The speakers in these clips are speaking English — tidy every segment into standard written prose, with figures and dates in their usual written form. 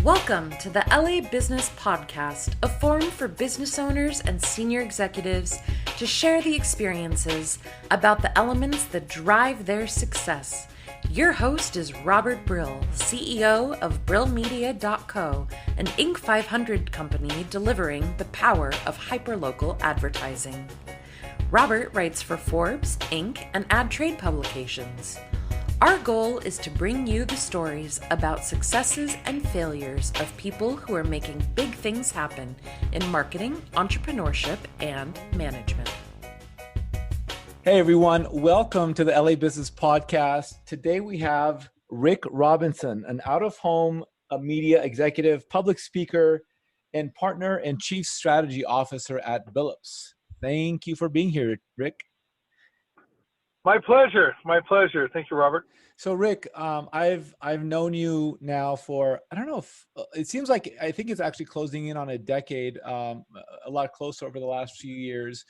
Welcome to the LA Business Podcast, a forum for business owners and senior executives to share the experiences about the elements that drive their success. Your host is Robert Brill, CEO of Brill Media.co, an Inc. 500 company delivering the power of hyperlocal advertising. Robert writes for Forbes, Inc. and ad trade publications. Our goal is to bring you the stories about successes and failures of people who are making big things happen in marketing, entrepreneurship, and management. Hey everyone, welcome to the LA Business Podcast. Today we have Rick Robinson, an out-of-home media executive, public speaker, and partner and chief strategy officer at Billups. Thank you for being here, Rick. My pleasure. My pleasure. Thank you, Robert. So Rick, I've known you now for, I don't know if, it seems like, I think it's actually closing in on a decade, a lot closer over the last few years.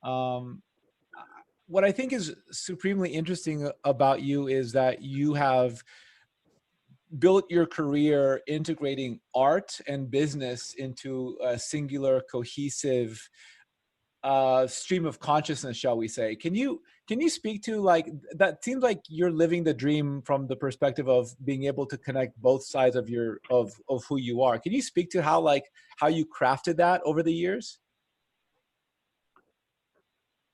What I think is supremely interesting about you is that you have built your career integrating art and business into a singular, cohesive stream of consciousness, shall we say. Can you speak to, like, that seems like you're living the dream from the perspective of being able to connect both sides of of who you are. Can you speak to how you crafted that over the years?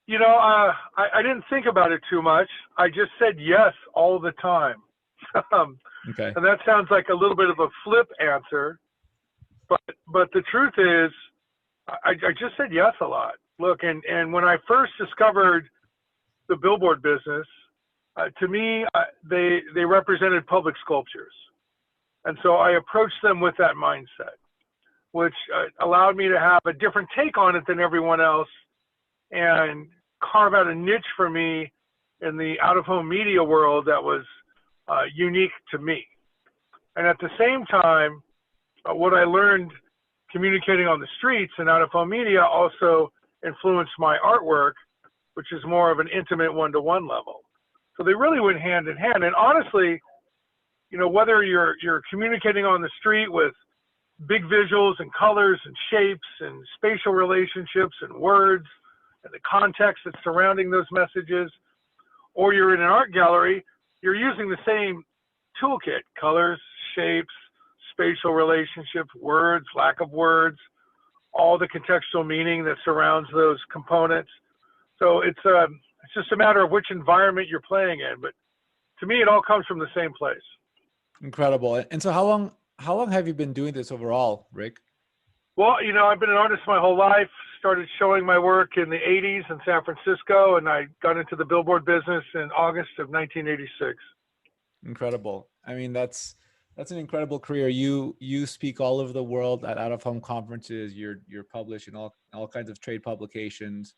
You know, I didn't think about it too much. I just said yes all the time. Okay. And that sounds like a little bit of a flip answer, but the truth is, I just said yes a lot. Look, and when I first discovered the billboard business, to me, they represented public sculptures. And so I approached them with that mindset, which allowed me to have a different take on it than everyone else and carve out a niche for me in the out-of-home media world that was unique to me. And at the same time, what I learned communicating on the streets and out-of-home media also influenced my artwork, which is more of an intimate one-to-one level. So they really went hand in hand. And honestly, you know, whether you're communicating on the street with big visuals and colors and shapes and spatial relationships and words and the context that's surrounding those messages, or you're in an art gallery, you're using the same toolkit: colors, shapes, spatial relationships, words, lack of words, all the contextual meaning that surrounds those components. So it's just a matter of which environment you're playing in. But to me, it all comes from the same place. Incredible. And so how long have you been doing this overall, Rick? Well, you know, I've been an artist my whole life. Started showing my work in the 80s in San Francisco, and I got into the billboard business in August of 1986. Incredible. I mean, that's an incredible career. You speak all over the world at out-of-home conferences. You're published in all kinds of trade publications.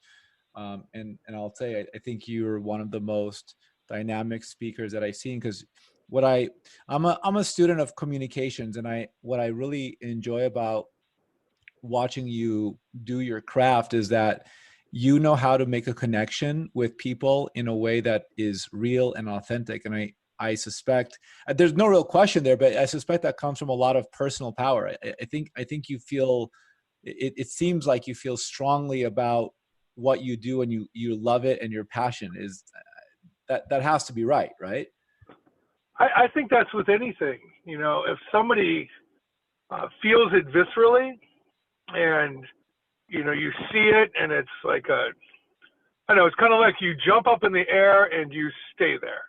And I'll say, I think you're one of the most dynamic speakers that I've seen, because I'm a student of communications, and what I really enjoy about watching you do your craft is that you know how to make a connection with people in a way that is real and authentic. And I suspect there's no real question there, but I suspect that comes from a lot of personal power. I think you feel, it seems like you feel strongly about what you do, and you love it, and your passion is that has to be right? I think that's with anything. You know, if somebody feels it viscerally, and you know, you see it, and it's like I know, it's kind of like you jump up in the air and you stay there.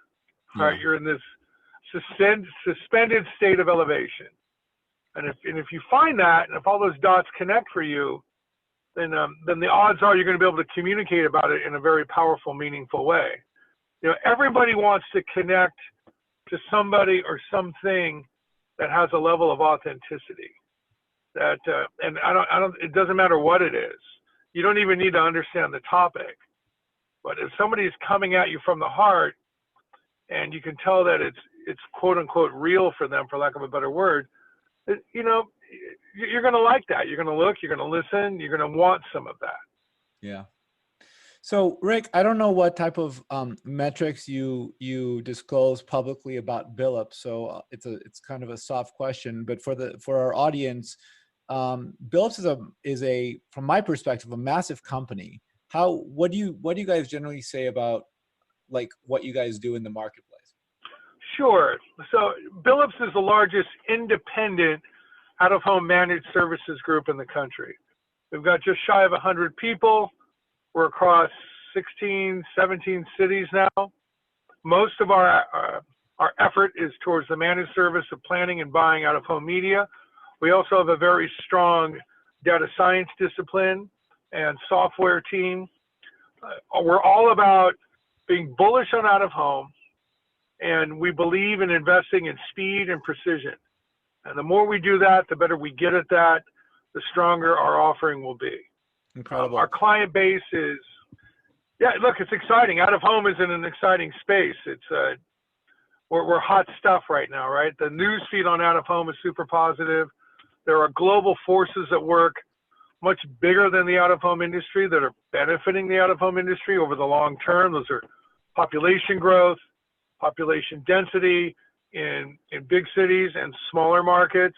Yeah. Right? You're in this suspended state of elevation. And if you find that, and if all those dots connect for you, then the odds are you're going to be able to communicate about it in a very powerful, meaningful way. You know, everybody wants to connect to somebody or something that has a level of authenticity. That and I don't. It doesn't matter what it is. You don't even need to understand the topic. But if somebody is coming at you from the heart, and you can tell that it's quote unquote real for them, for lack of a better word, you know, you're going to like that. You're going to look, you're going to listen, you're going to want some of that. Yeah. So, Rick, I don't know what type of metrics you disclose publicly about Billups, so it's kind of a soft question. But for our audience, Billups is a from my perspective a massive company. What do you guys generally say about like what you guys do in the marketplace? Sure. So Billups is the largest independent out-of-home managed services group in the country. We've got just shy of 100 people. We're across 16, 17 cities now. Most of our effort is towards the managed service of planning and buying out-of-home media. We also have a very strong data science discipline and software team. We're all about being bullish on out-of-home, and we believe in investing in speed and precision. And the more we do that, the better we get at that, the stronger our offering will be. Incredible. Our client base is, look, it's exciting. Out of home is in an exciting space. It's we're hot stuff right now, right? The news feed on out of home is super positive. There are global forces at work, much bigger than the out of home industry, that are benefiting the out of home industry over the long term. Those are population growth, population density in big cities and smaller markets.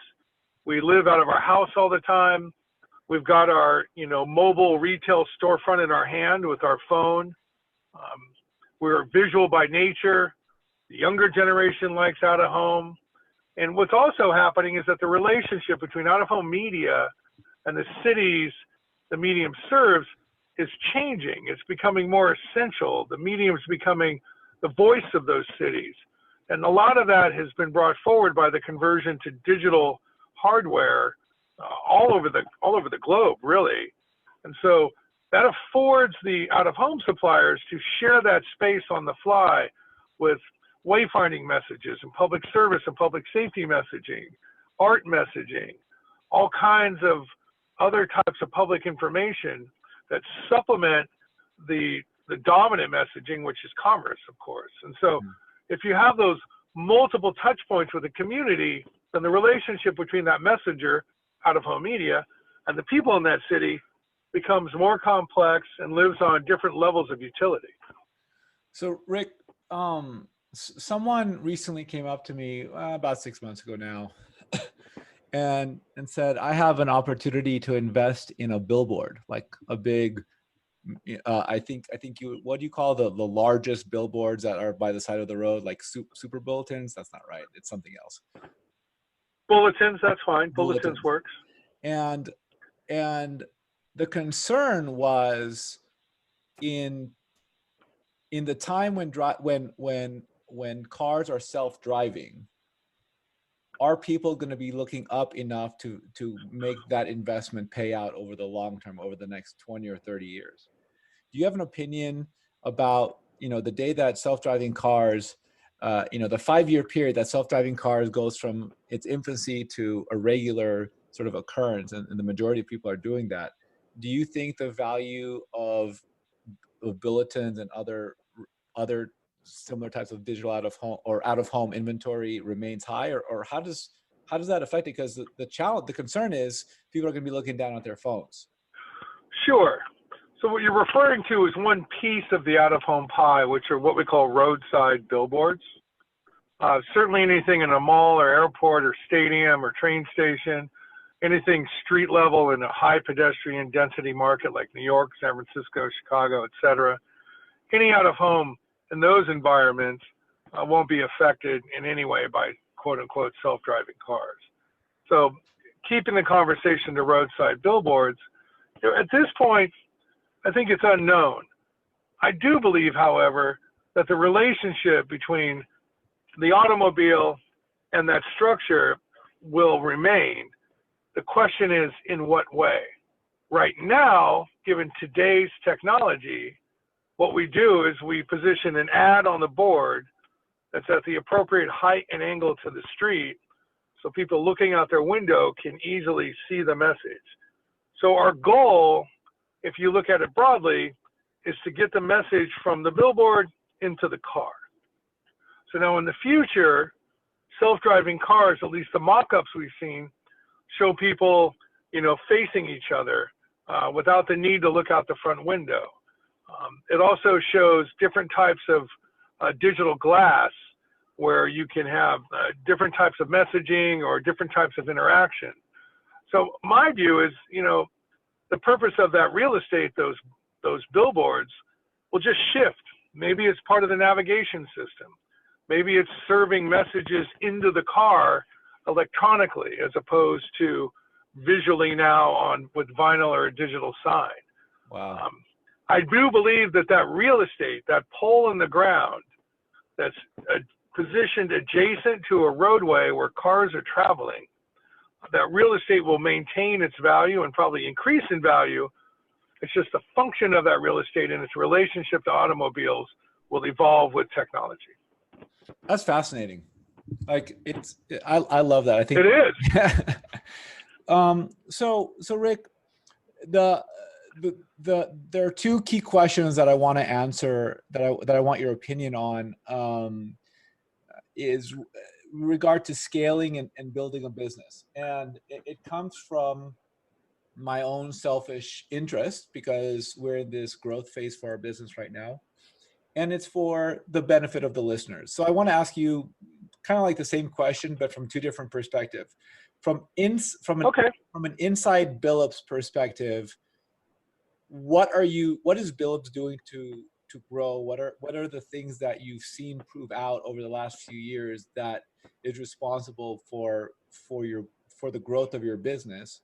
We live out of our house all the time. We've got our, mobile retail storefront in our hand with our phone. We're visual by nature. The younger generation likes out of home. And what's also happening is that the relationship between out of home media and the cities the medium serves is changing. It's becoming more essential. The medium's becoming the voice of those cities. And a lot of that has been brought forward by the conversion to digital hardware all over the globe, really. And so that affords the out-of-home suppliers to share that space on the fly with wayfinding messages and public service and public safety messaging, art messaging, all kinds of other types of public information that supplement the dominant messaging, which is commerce, of course. And so if you have those multiple touch points with the community, then the relationship between that messenger, out-of-home media, and the people in that city becomes more complex and lives on different levels of utility. So, Rick, someone recently came up to me about 6 months ago now and said, I have an opportunity to invest in a billboard, like a big, I think what do you call the largest billboards that are by the side of the road, like super bulletins? That's not right. It's something else. Bulletins, that's fine. Bulletins works. And the concern was in the time when cars are self-driving, are people going to be looking up enough to make that investment pay out over the long term, over the next 20 or 30 years? Do you have an opinion about, the day that self-driving cars, the 5-year period that self-driving cars goes from its infancy to a regular sort of occurrence, and the majority of people are doing that? Do you think the value of bulletins and other similar types of digital out of home inventory remains high, or how does that affect it? Because the concern is people are going to be looking down at their phones. Sure. So what you're referring to is one piece of the out-of-home pie, which are what we call roadside billboards. Certainly anything in a mall or airport or stadium or train station, anything street level in a high pedestrian density market like New York, San Francisco, Chicago, et cetera. Any out-of-home in those environments won't be affected in any way by quote-unquote self-driving cars. So keeping the conversation to roadside billboards, at this point, I think it's unknown. I do believe, however, that the relationship between the automobile and that structure will remain. The question is, in what way? Right now, given today's technology, what we do is we position an ad on the board that's at the appropriate height and angle to the street, so people looking out their window can easily see the message. So our goal, if you look at it broadly, is to get the message from the billboard into the car. So now in the future, self-driving cars, at least the mock-ups we've seen, show people, facing each other without the need to look out the front window. It also shows different types of digital glass where you can have different types of messaging or different types of interaction. So my view is, the purpose of that real estate, those billboards, will just shift. Maybe it's part of the navigation system. Maybe it's serving messages into the car electronically as opposed to visually now with vinyl or a digital sign. Wow. I do believe that real estate, that pole in the ground that's positioned adjacent to a roadway where cars are traveling, that real estate will maintain its value and probably increase in value. It's just the function of that real estate and its relationship to automobiles will evolve with technology. That's fascinating. Like I love that. I think it is. So Rick, there are two key questions that I want to answer that I want your opinion on. Is regard to scaling and building a business, and it comes from my own selfish interest because we're in this growth phase for our business right now, and it's for the benefit of the listeners. So I want to ask you kind of like the same question, but from two different perspectives. From an inside Billups perspective, what is Billups doing to grow? What are the things that you've seen prove out over the last few years that is responsible for the growth of your business?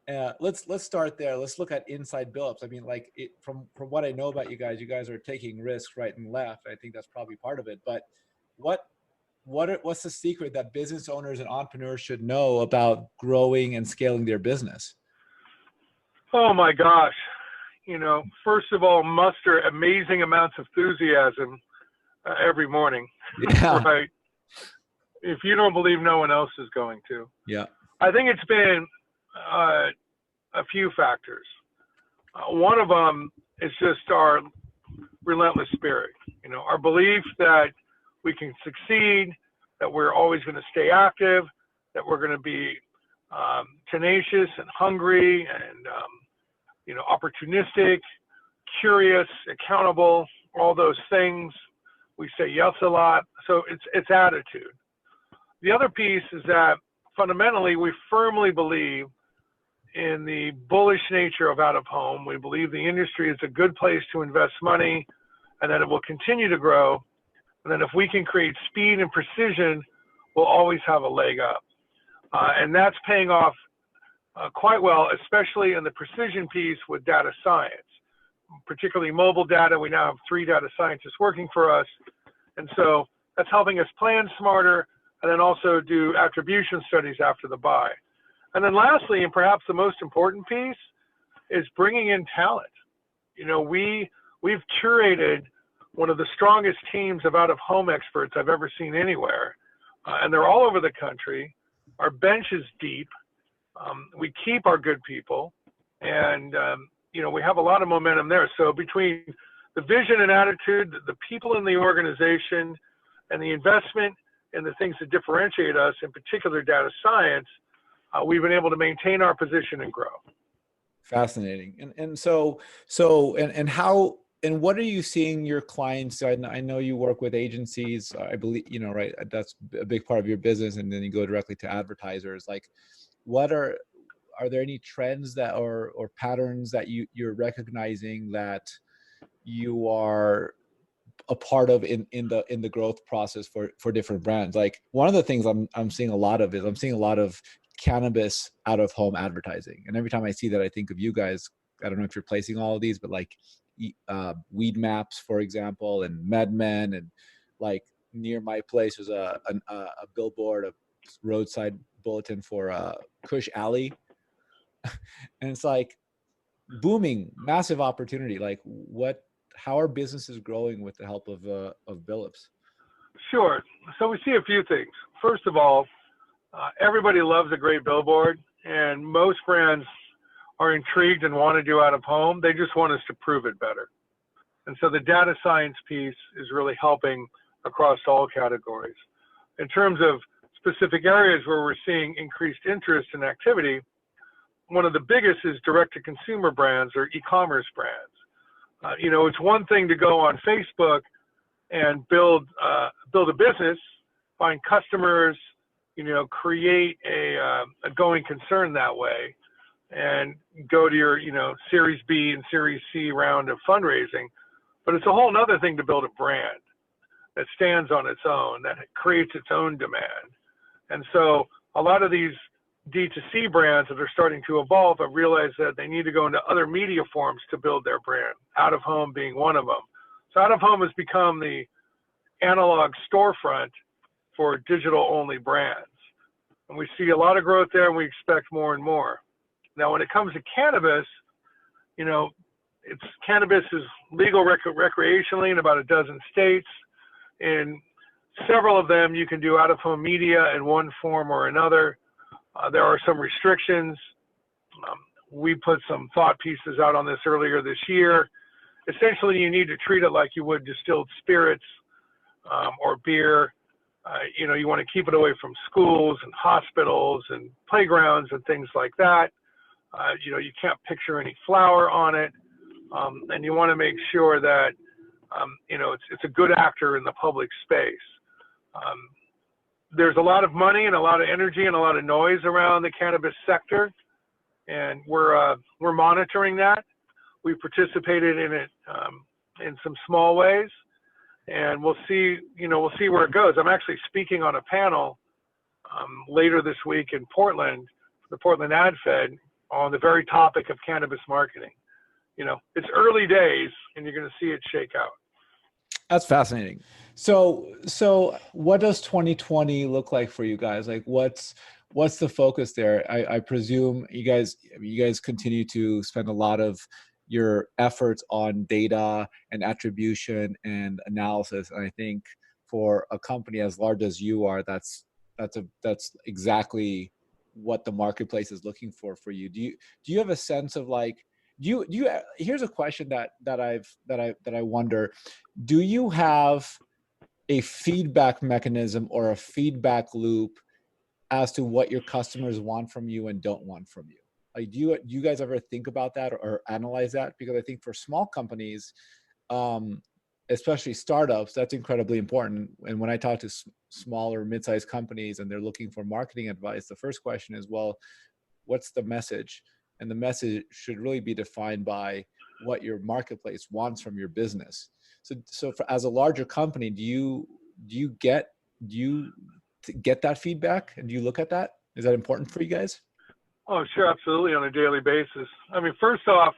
Let's start there. Let's look at inside Billups. I mean, like from what I know about you guys are taking risks right and left. I think that's probably part of it. But what's the secret that business owners and entrepreneurs should know about growing and scaling their business? Oh my gosh. First of all, muster amazing amounts of enthusiasm every morning. Yeah. Right. If you don't believe, no one else is going to. Yeah. I think it's been a few factors. One of them is just our relentless spirit. Our belief that we can succeed, that we're always going to stay active, that we're going to be tenacious and hungry and opportunistic, curious, accountable, all those things. We say yes a lot. So it's attitude. The other piece is that fundamentally we firmly believe in the bullish nature of out of home. We believe the industry is a good place to invest money and that it will continue to grow. And then if we can create speed and precision, we'll always have a leg up. And that's paying off quite well, especially in the precision piece with data science, particularly mobile data. We now have 3 data scientists working for us. And so that's helping us plan smarter and then also do attribution studies after the buy. And then lastly, and perhaps the most important piece, is bringing in talent. We've curated one of the strongest teams of out-of-home experts I've ever seen anywhere. And they're all over the country. Our bench is deep. We keep our good people, and we have a lot of momentum there. So between the vision and attitude, the people in the organization, and the investment in the things that differentiate us, in particular data science, we've been able to maintain our position and grow. Fascinating. And what are you seeing your clients? I know you work with agencies, I believe, right? That's a big part of your business. And then you go directly to advertisers. Like, are there any trends that or patterns that you're recognizing that you are a part of in the growth process for different brands? Like, one of the things I'm seeing a lot of cannabis out of home advertising. And every time I see that, I think of you guys. I don't know if you're placing all of these, but like Weed Maps, for example, and MedMen, and like near my place was a billboard, a roadside bulletin for Kush Alley. And it's like booming, massive opportunity. Like, how are businesses growing with the help of Billups? Sure. So we see a few things. First of all, everybody loves a great billboard, and most brands are intrigued and want to do out of home. They just want us to prove it better. And so the data science piece is really helping across all categories. In terms of specific areas where we're seeing increased interest and activity, one of the biggest is direct-to-consumer brands or e-commerce brands. It's one thing to go on Facebook and build a business, find customers, create a going concern that way, and go to your, Series B and Series C round of fundraising. But it's a whole other thing to build a brand that stands on its own, that creates its own demand. And so a lot of these D2C brands that are starting to evolve have realized that they need to go into other media forms to build their brand, out of home being one of them. So out of home has become the analog storefront for digital only brands. And we see a lot of growth there, and we expect more and more. Now, when it comes to cannabis, cannabis is legal recreationally in about a dozen states. In several of them, you can do out of home media in one form or another. There are some restrictions. We put some thought pieces out on this earlier this year. Essentially, you need to treat it like you would distilled spirits or beer. You want to keep it away from schools and hospitals and playgrounds and things like that. You can't picture any flour on it. And you want to make sure that, it's a good actor in the public space. There's a lot of money and a lot of energy and a lot of noise around the cannabis sector, and we're monitoring that. We participated in it in some small ways, and we'll see where it goes. I'm actually speaking on a panel later this week in Portland, the Portland Ad Fed, on the very topic of cannabis marketing. It's early days, and you're going to see it shake out. That's fascinating. So what does 2020 look like for you guys? Like what's the focus there? I presume you guys continue to spend a lot of your efforts on data and attribution and analysis. And I think for a company as large as you are, that's exactly what the marketplace is looking for you. Do you have a sense of like, here's a question that I wonder, do you have a feedback mechanism or a feedback loop as to what your customers want from you and don't want from you? Like, do you guys ever think about that or analyze that? Because I think for small companies, especially startups, that's incredibly important. And when I talk to smaller, mid-sized companies and they're looking for marketing advice, the first question is, well, what's the message? And the message should really be defined by what your marketplace wants from your business. So as a larger company, do you get that feedback? And do you look at that? Is that important for you guys? Oh, sure, absolutely, on a daily basis. I mean, first off,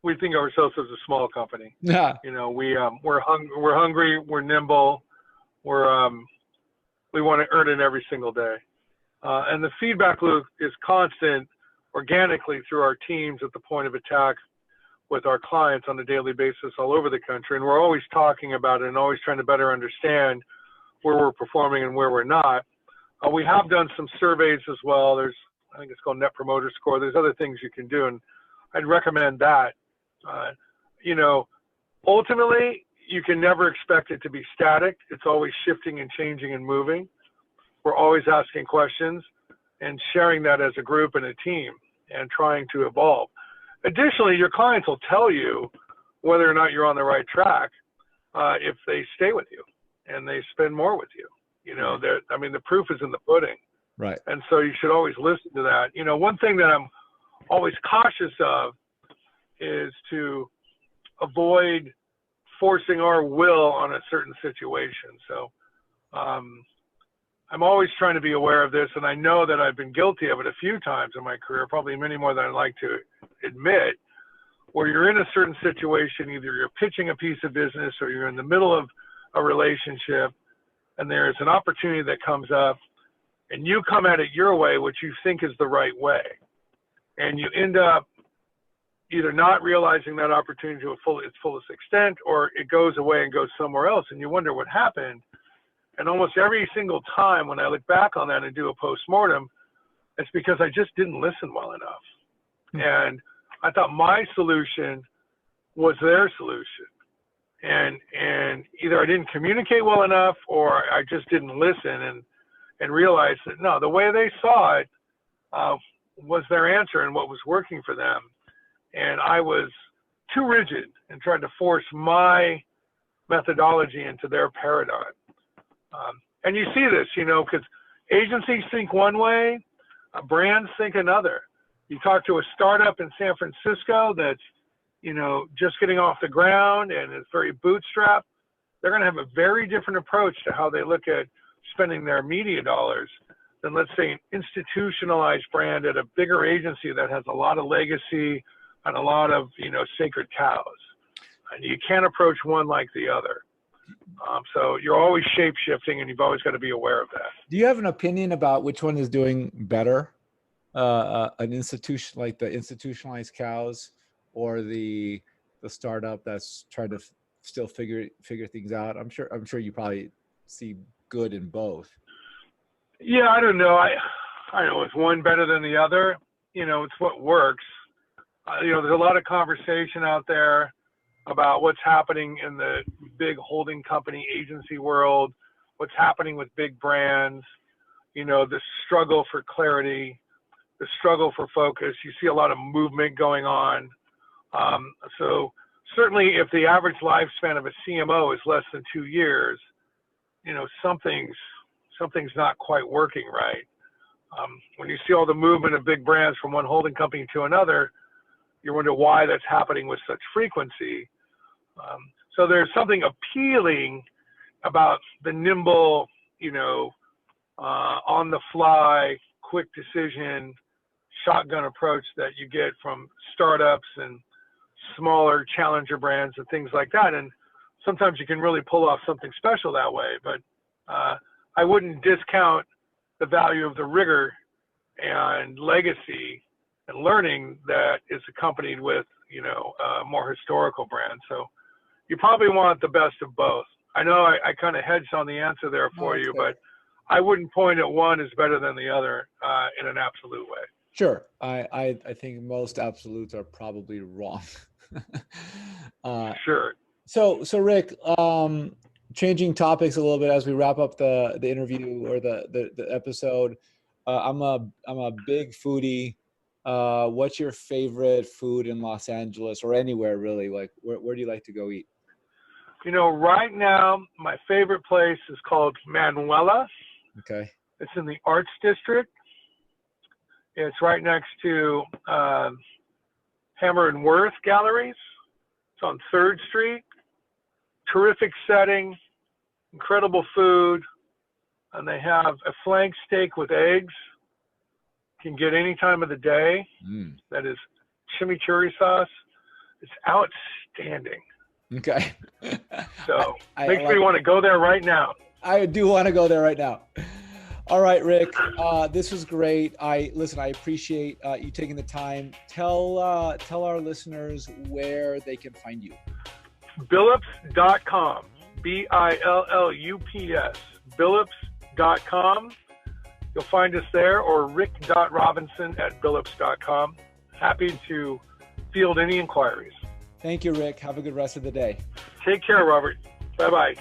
we think of ourselves as a small company. Yeah. We're hungry, we're nimble, we want to earn it every single day, and the feedback loop is constant, organically through our teams at the point of attack with our clients on a daily basis all over the country, and we're always talking about it and always trying to better understand where we're performing and where we're not. We have done some surveys as well. I think it's called Net Promoter Score. There's other things you can do, and I'd recommend that. Ultimately, you can never expect it to be static. It's always shifting and changing and moving. We're always asking questions and sharing that as a group and a team and trying to evolve. Additionally, your clients will tell you whether or not you're on the right track if they stay with you and they spend more with you. The proof is in the pudding. Right. And so you should always listen to that. One thing that I'm always cautious of is to avoid forcing our will on a certain situation. So I'm always trying to be aware of this, and I know that I've been guilty of it a few times in my career, probably many more than I'd like to admit, where you're in a certain situation, either you're pitching a piece of business or you're in the middle of a relationship, and there's an opportunity that comes up, and you come at it your way, which you think is the right way, and you end up either not realizing that opportunity to its fullest extent, or it goes away and goes somewhere else, and you wonder what happened. And almost every single time when I look back on that and do a postmortem, it's because I just didn't listen well enough. And I thought my solution was their solution. And either I didn't communicate well enough, or I just didn't listen and realize that, no, the way they saw it was their answer and what was working for them. And I was too rigid and tried to force my methodology into their paradigm. And you see this, because agencies think one way, brands think another. You talk to a startup in San Francisco that's, just getting off the ground and is very bootstrapped, they're going to have a very different approach to how they look at spending their media dollars than, let's say, an institutionalized brand at a bigger agency that has a lot of legacy and a lot of, sacred cows. And you can't approach one like the other. So you're always shape-shifting, and you've always got to be aware of that. Do you have an opinion about which one is doing better? An institution like the institutionalized cows, or the startup that's trying to still figure things out? I'm sure you probably see good in both. Yeah, I don't know. I don't know. Is one better than the other? It's what works. There's a lot of conversation out there about what's happening in the big holding company agency world, what's happening with big brands, the struggle for clarity, the struggle for focus. You see a lot of movement going on. So certainly if the average lifespan of a CMO is less than 2 years, something's not quite working right. When you see all the movement of big brands from one holding company to another, you wonder why that's happening with such frequency. So there's something appealing about the nimble, on the fly, quick decision, shotgun approach that you get from startups and smaller challenger brands and things like that. And sometimes you can really pull off something special that way. But I wouldn't discount the value of the rigor and legacy and learning that is accompanied with, a more historical brand. So you probably want the best of both. I know I kind of hedged on the answer there for you, but I wouldn't point at one as better than the other in an absolute way. Sure. I think most absolutes are probably wrong. Sure. So Rick, changing topics a little bit as we wrap up the interview or the episode. I'm a big foodie. What's your favorite food in Los Angeles or anywhere really? Like where do you like to go eat? Right now, my favorite place is called Manuela. Okay. It's in the Arts District. It's right next to Hammer and Worth Galleries. It's on 3rd Street. Terrific setting, incredible food, and they have a flank steak with eggs. Can get any time of the day. That is chimichurri sauce. It's outstanding. Okay. So makes me want to go there right now. I do want to go there right now. All right, Rick, this was great. I appreciate you taking the time. Tell our listeners where they can find you. Billups.com, Billups, Billups.com. You'll find us there, or rick.robinson@billups.com. Happy to field any inquiries. Thank you, Rick. Have a good rest of the day. Take care, Robert. Bye-bye.